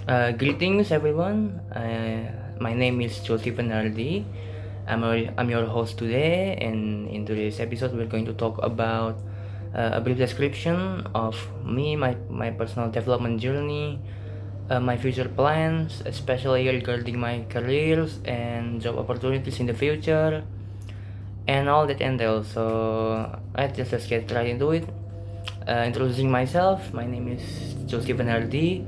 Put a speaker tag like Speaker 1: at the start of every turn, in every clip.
Speaker 1: Greetings, everyone. My name is Joseph Nardi. I'm your host today, and in today's episode, we're going to talk about a brief description of me, my personal development journey, my future plans, especially regarding my careers and job opportunities in the future, and all that entails. So, let's get right into it. Introducing myself, my name is Joseph Nardi.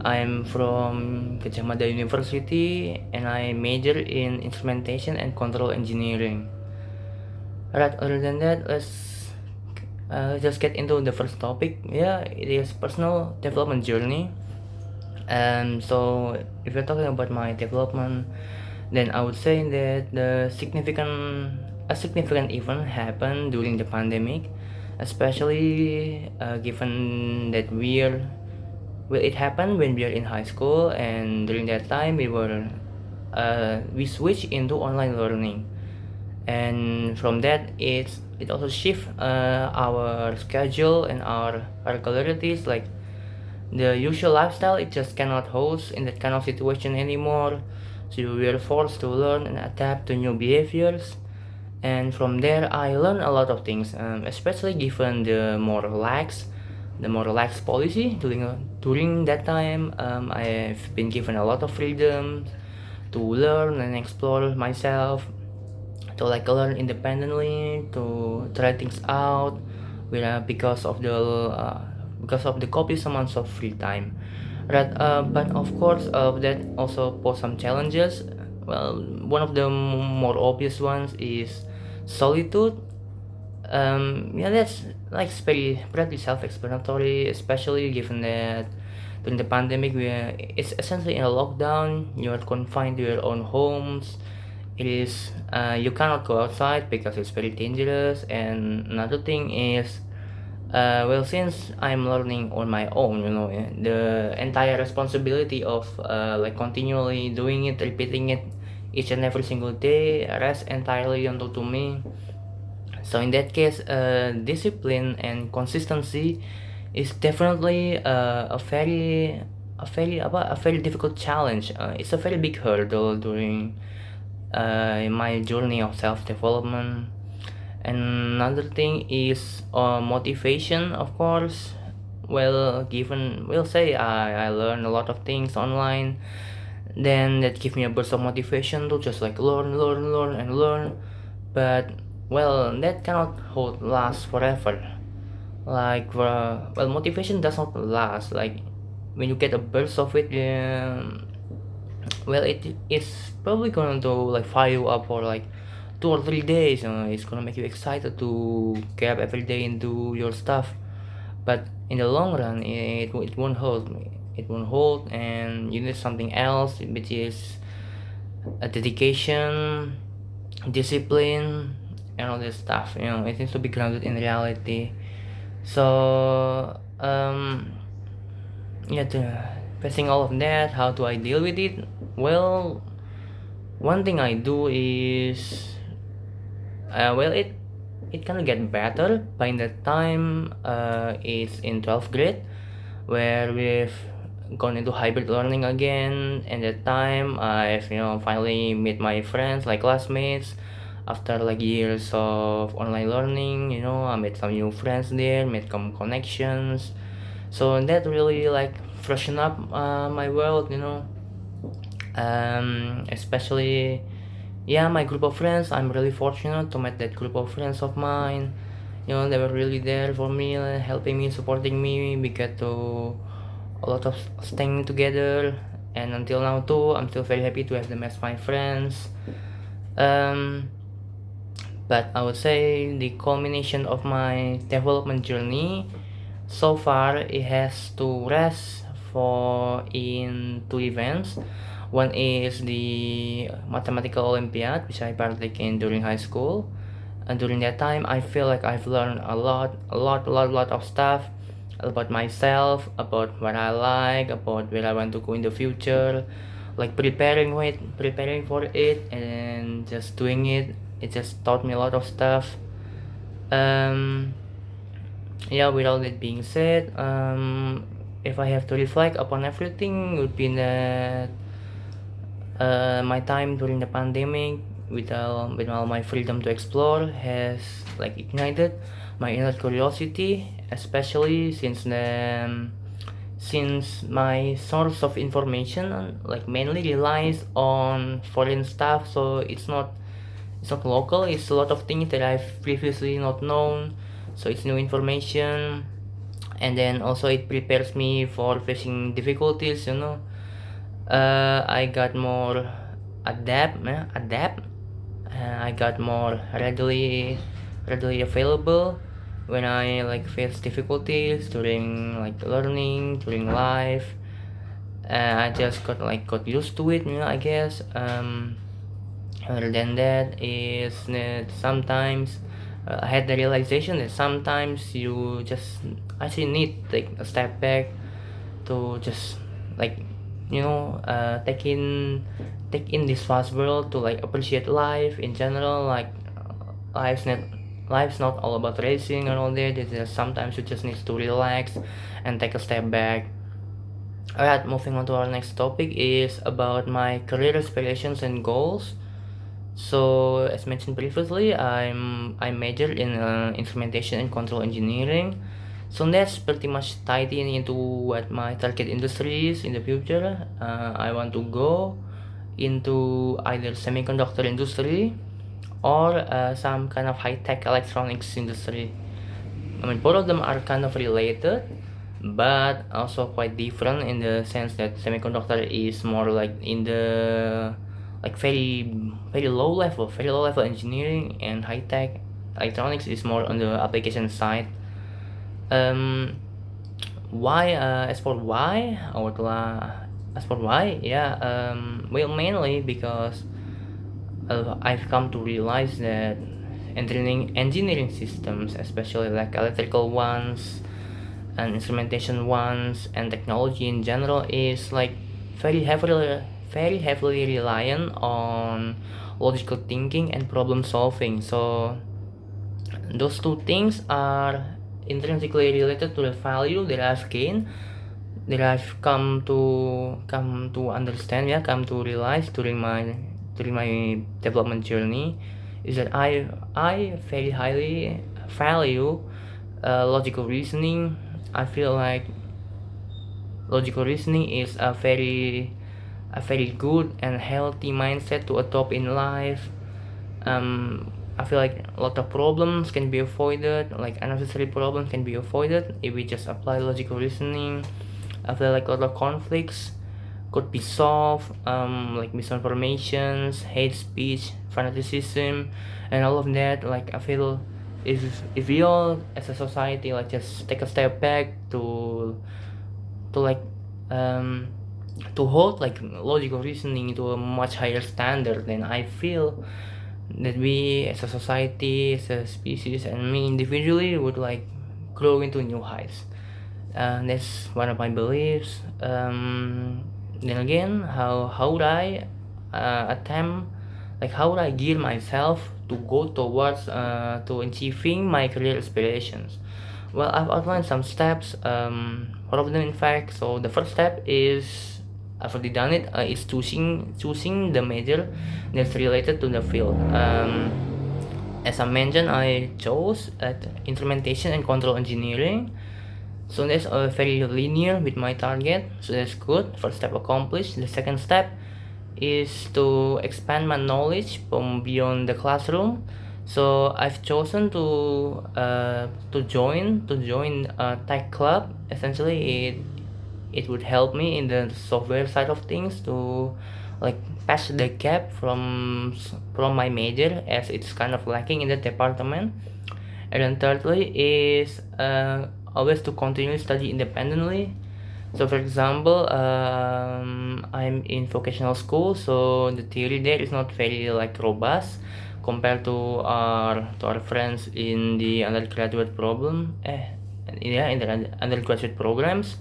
Speaker 1: I'm from Gajah Mada University and I major in instrumentation and control engineering. Right, other than that, let's just get into the first topic. Yeah, it is personal development journey. So if you're talking about my development, then I would say that a significant event happened during the pandemic, especially given that it happened when we are in high school, and during that time we switched into online learning, and from that it also shift our schedule and our regularities, like the usual lifestyle. It just cannot host in that kind of situation anymore, so we were forced to learn and adapt to new behaviors. And from there I learned a lot of things, especially given the more relaxed policy during that time. I've been given a lot of freedom to learn and explore myself, to like learn independently, to try things out, because of the copious amounts of free time. Right, but of course, that also pose some challenges. Well, one of the more obvious ones is solitude. Yeah, that's like pretty self-explanatory, especially given that during the pandemic it's essentially in a lockdown. You are confined to your own homes. It is you cannot go outside because it's very dangerous. And another thing is, well, since I'm learning on my own, the entire responsibility of like continually doing it, repeating it each and every single day rests entirely onto to me. So in that case, discipline and consistency is definitely a very difficult challenge. It's a very big hurdle during my journey of self development. And another thing is motivation, of course. Well, given we'll say I learn a lot of things online, then that give me a burst of motivation to just like learn and learn. But well, that cannot hold last forever. Like well, motivation does not last. Like when you get a burst of it, well, it's probably gonna to like fire you up for like 2 or 3 days. It's gonna make you excited to get up every day and do your stuff. But in the long run, it won't hold. It won't hold, and you need something else, which is a dedication, discipline, and all this stuff. It needs to be grounded in reality. So yeah, facing all of that, how do I deal with it? Well, one thing I do is, well, it kind of get better by the time it's in 12th grade, where we've gone into hybrid learning again. And that time I've finally met my friends, like classmates, after like years of online learning. I made some new friends there, made some connections. So that really like freshen up my world. Especially, yeah, my group of friends. I'm really fortunate to meet that group of friends of mine. They were really there for me, helping me, supporting me. We get to a lot of staying together, and until now too, I'm still very happy to have them as my friends. Um, but I would say the culmination of my development journey so far, it has to rest for in two events. One is the mathematical Olympiad, which I partake in during high school. And during that time, I feel like I've learned a lot of stuff about myself, about what I like, about where I want to go in the future. Like preparing for it, and just doing it. It just taught me a lot of stuff. Um, yeah, with all that being said, if I have to reflect upon everything, would be that my time during the pandemic with all my freedom to explore has like ignited my inner curiosity, especially since my source of information like mainly relies on foreign stuff, so it's not local. It's a lot of things that I've previously not known, so it's new information. And then also it prepares me for facing difficulties, I got more adapt. I got more readily available when I like face difficulties during like learning during life. I just got used to it, I guess. Other than that is that sometimes I had the realization that sometimes you just actually need to take a step back to just like take in this fast world to like appreciate life in general. Like life's not life's not all about racing and all that. It's just sometimes you just need to relax and take a step back. Alright, moving on to our next topic is about my career aspirations and goals. So as mentioned previously, I majored in instrumentation and control engineering. So that's pretty much tied in into what my target industry is in the future. I want to go into either semiconductor industry or some kind of high-tech electronics industry. I mean, both of them are kind of related, but also quite different in the sense that semiconductor is more like in the like very low level engineering, and high tech electronics is more on the application side. Um, why? As for why, yeah. Well, mainly because I've come to realize that engineering systems, especially like electrical ones and instrumentation ones and technology in general, is like very heavily reliant on logical thinking and problem solving. So those two things are intrinsically related to the value that I've gained, that I've come to understand, yeah, come to realize during my development journey, is that I very highly value logical reasoning. I feel like logical reasoning is a very good and healthy mindset to adopt in life. I feel like a lot of problems can be avoided, like unnecessary problems can be avoided if we just apply logical reasoning. I feel like a lot of conflicts could be solved, like misinformations, hate speech, fanaticism, and all of that. Like I feel if we all as a society like just take a step back to like um to hold like logical reasoning to a much higher standard, then I feel that we as a society, as a species, and me individually would like grow into new heights. That's one of my beliefs. Then again, how would I attempt, like how would I gear myself to go towards to achieving my career aspirations? Well, I've outlined some steps. All of them, in fact. So the first step is I've already done it. Is choosing the major that's related to the field. As I mentioned, I chose instrumentation and control engineering. So that's very linear with my target. So that's good. First step accomplished. The second step is to expand my knowledge from beyond the classroom. So I've chosen to join a tech club. Essentially, it would help me in the software side of things to like patch the gap from my major, as it's kind of lacking in the department. And then thirdly is always to continue study independently. So for example, I'm in vocational school, so the theory there is not very like robust compared to our friends in the undergraduate problem. Yeah, in the undergraduate programs.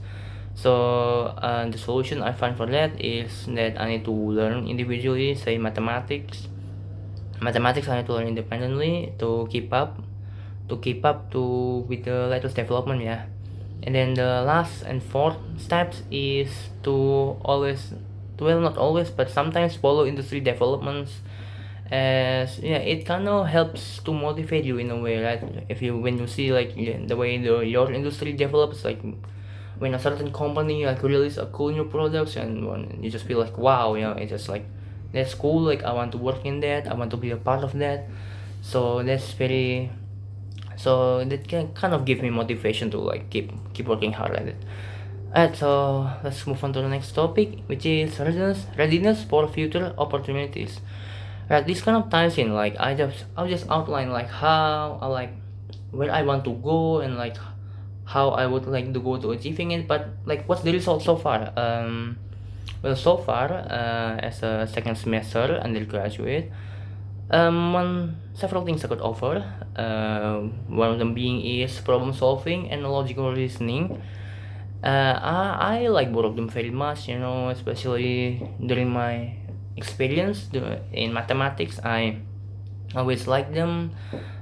Speaker 1: So the solution I find for that is that I need to learn individually, say mathematics. Mathematics I need to learn independently to keep up to with the latest development, yeah. And then the last and fourth steps is to always, well, not always, but sometimes follow industry developments, as yeah, it kind of helps to motivate you in a way, right? If you, when you see like, yeah, the way your industry develops, like when a certain company like release a cool new products, and when you just feel like, wow, it's just like, that's cool, like I want to work in that, I want to be a part of that. So that's very, so that can kind of give me motivation to like keep working hard at it. Alright, so let's move on to the next topic, which is readiness for future opportunities. Right, this kind of ties in, like I'll just outline like how I like, where I want to go, and like how I would like to go to achieving it, but like what's the result so far. Well, so far, as a second semester undergraduate, several things I could offer. One of them being is problem solving and logical reasoning. I like both of them very much, especially during my experience in mathematics. I always like them.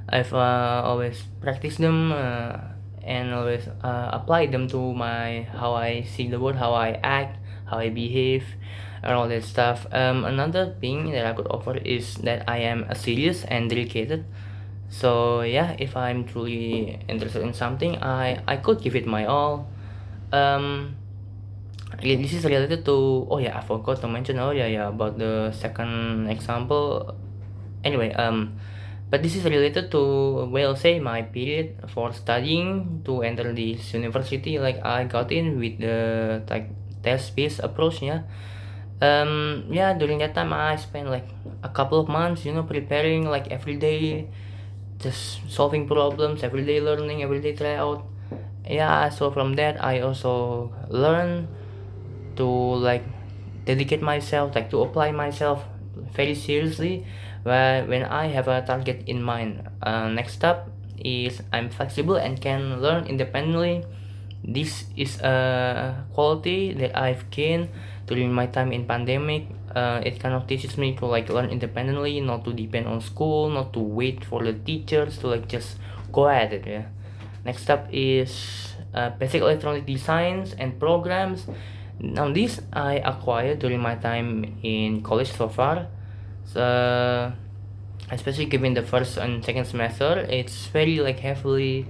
Speaker 1: I've always practiced them, and always applied them to my, how I see the world, how I act, how I behave, and all that stuff. Another thing that I could offer is that I am a serious and dedicated. So yeah, if I'm truly interested in something, I could give it my all. Um, this is related to, oh yeah, I forgot to mention earlier, yeah, about the second example. Anyway, but this is related to, well, say my period for studying to enter this university. Like I got in with the like test-based approach, yeah. Yeah, during that time I spent like a couple of months, preparing like every day, just solving problems, every day learning, every day try out. Yeah, so from that I also learned to like dedicate myself, like to apply myself very seriously when I have a target in mind. Next up is I'm flexible and can learn independently. This is a quality that I've gained during my time in pandemic. It kind of teaches me to like learn independently, not to depend on school, not to wait for the teachers, to like just go at it. Yeah. Next up is basic electronic designs and programs. Now this I acquired during my time in college so far. So especially given the first and second semester, it's very like heavily,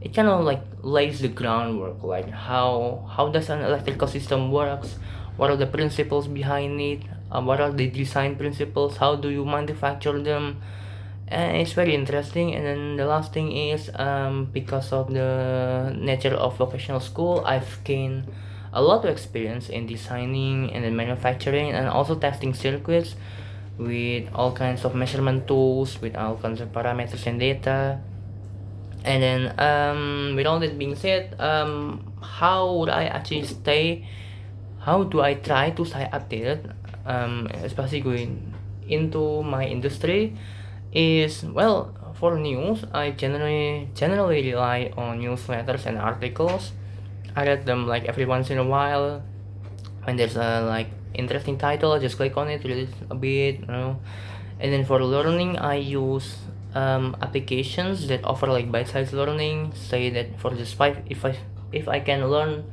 Speaker 1: it kind of like lays the groundwork, like how does an electrical system works, what are the principles behind it, what are the design principles, how do you manufacture them. And it's very interesting. And then the last thing is, because of the nature of vocational school, I've gained a lot of experience in designing and then manufacturing and also testing circuits with all kinds of measurement tools, with all kinds of parameters and data. And then, with all that being said, how would I actually stay? How do I try to stay updated? Especially going into my industry, is, well, for news, I generally rely on newsletters and articles. I read them like every once in a while. When there's a like interesting title, I just click on it, read it a bit. And then for learning, I use applications that offer like bite-sized learning. Say that for just five, if I can learn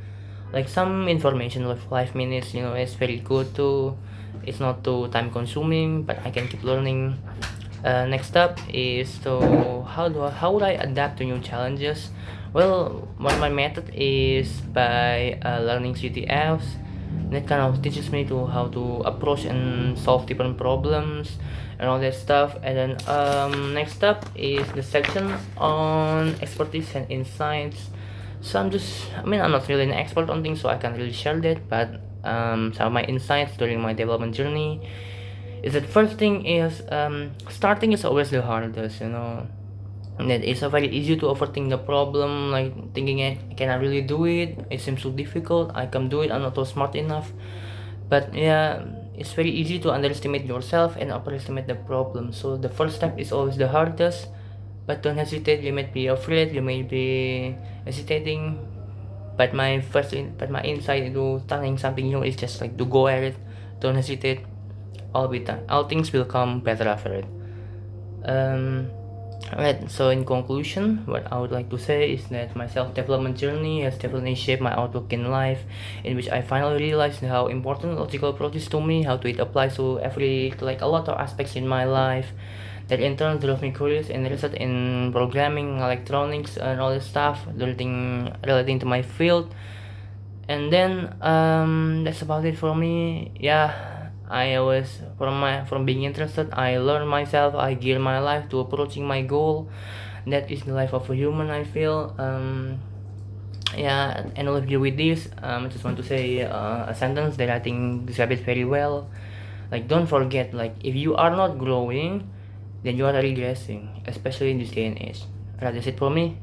Speaker 1: like some information like 5 minutes, it's very good too. It's not too time consuming, but I can keep learning. Next up is, to how would I adapt to new challenges? Well, one of my method is by learning CTFs. That kind of teaches me to how to approach and solve different problems and all that stuff. And then, next up is the section on expertise and insights. So I'm not really an expert on things, so I can't really share that. But some of my insights during my development journey is that first thing is, starting is always the hardest. And that it's very easy to overthink the problem, like thinking, can I really do it? It seems so difficult. I can do it. I'm not so smart enough. But yeah, it's very easy to underestimate yourself and overestimate the problem. So the first step is always the hardest. But don't hesitate. You might be afraid. You may be hesitating. But my insight into starting something new is just like to go at it. Don't hesitate. All things will come better after it. Um, Alright, so in conclusion, what I would like to say is that my self-development journey has definitely shaped my outlook in life, in which I finally realized how important logical approach is to me, how to it applies to like a lot of aspects in my life, that in turn drove me curious and interested in programming, electronics, and all this stuff relating to my field. And then that's about it for me. Yeah, I always from being interested, I learn myself, I gear my life to approaching my goal. That is the life of a human, I feel. Yeah, and I'll leave you with this. I just want to say a sentence that I think describes it very well. Like, don't forget, like, if you are not growing, then you are regressing, especially in this day and age. Right, that's it for me.